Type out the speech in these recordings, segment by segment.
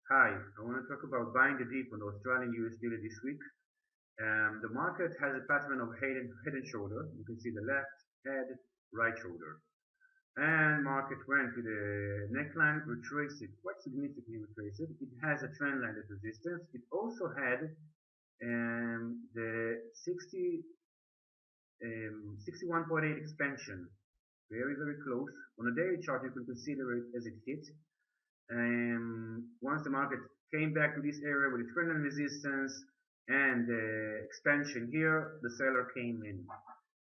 Hi, I want to talk about buying the dip on the Australian USD this week. The market has a pattern of head and shoulder. You can see the left head, right shoulder. And market went to the neckline, retraced it, quite significantly retraced it. It has a trend line at resistance. It also had the 61.8 expansion, very, very close. On a daily chart, you can consider it as it hit. Once the market came back to this area with its trend line resistance and expansion here, the seller came in.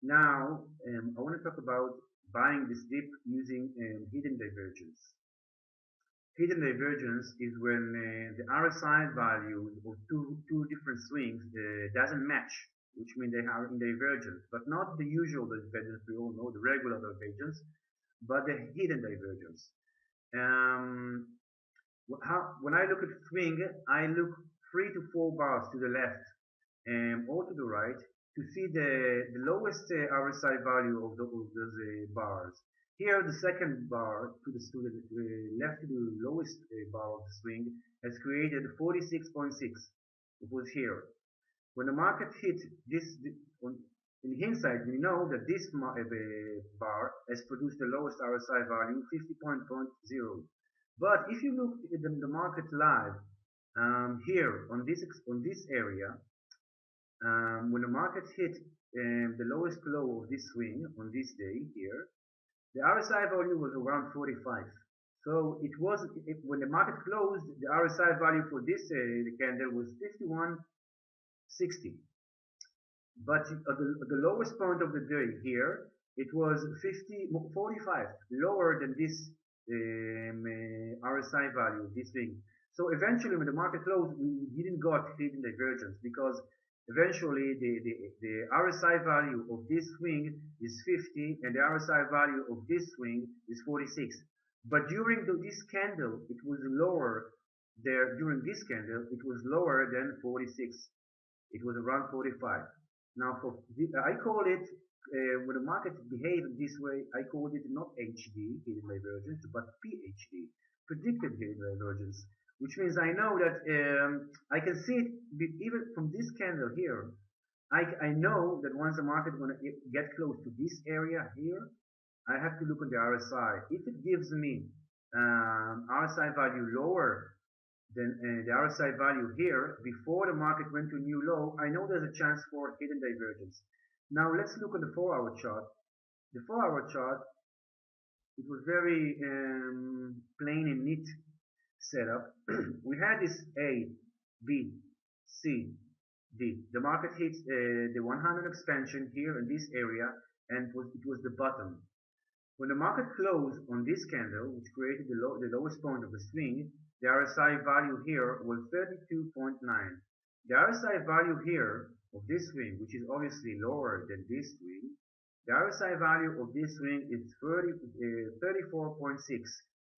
Now, I want to talk about buying this dip using hidden divergence. Hidden divergence is when the RSI value of two different swings doesn't match, which means they are in divergence, but not the usual divergence we all know, the regular divergence, but the hidden divergence. When I look at swing, I look 3 to 4 bars to the left or to the right to see the lowest RSI value of those bars. Here, the second bar to the left to the lowest bar of the swing has created 46.6. It was here. When the market hit in hindsight, we know that this bar has produced the lowest RSI value, 50.0. But if you look at the market live here on this area, when the market hit the lowest low of this swing on this day here, the RSI value was around 45. So when the market closed, the RSI value for this candle was 51.60. But at the lowest point of the day here, it was 45, lower than this RSI value, this thing. So eventually when the market closed, we didn't got hidden divergence because eventually the RSI value of this swing is 50 and the RSI value of this swing is 46. But during this candle, it was lower during this candle, it was lower than 46. It was around 45. Now I call it when the market behaves this way, I call it not HD, hidden divergence, but PHD, predicted hidden divergence, which means I know that I can see it even from this candle here. I know that once the market is going to get close to this area here, I have to look at the RSI. If it gives me RSI value lower than the RSI value here before the market went to new low, I know there's a chance for hidden divergence. Now let's look at the 4-hour chart. The 4-hour chart, it was very plain and neat setup. We had this A, B, C, D. The market hits the 100 expansion here in this area, and it was the bottom. When the market closed on this candle, which created the lowest point of the swing, the RSI value here was 32.9. The RSI value here of this swing, which is obviously lower than this swing, the RSI value of this swing is 34.6.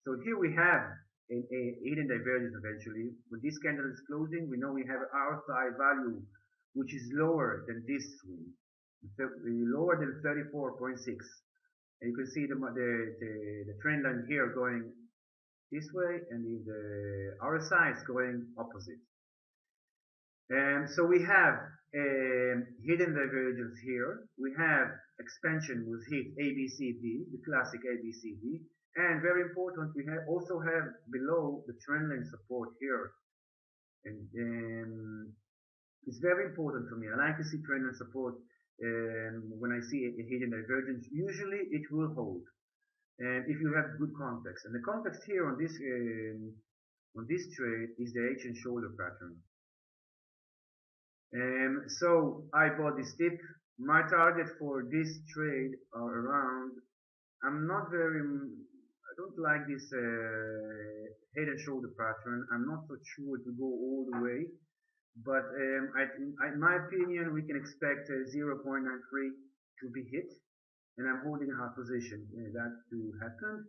So here we have a hidden divergence eventually. When this candle is closing, we know we have an RSI value which is lower than this swing, lower than 34.6. And you can see the trend line here going this way, and the RSI is going opposite. So we have hidden divergence here. We have expansion was hit ABCD, the classic ABCD, and very important, we also have below the trend line support here. And it's very important for me. I like to see trend line support when I see a hidden divergence. Usually it will hold, and if you have good context. And the context here on this trade is the H and shoulder pattern. So I bought this dip. My target for this trade are around, I don't like this head and shoulder pattern. I'm not so sure to go all the way, but in my opinion, we can expect 0.93 to be hit, and I'm holding a hard position that to happen.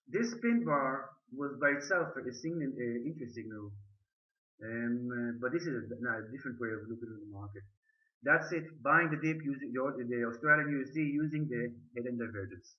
This pin bar was by itself a interest signal. But this is a different way of looking at the market. That's it. Buying the dip using the Australian USD using the hidden divergence.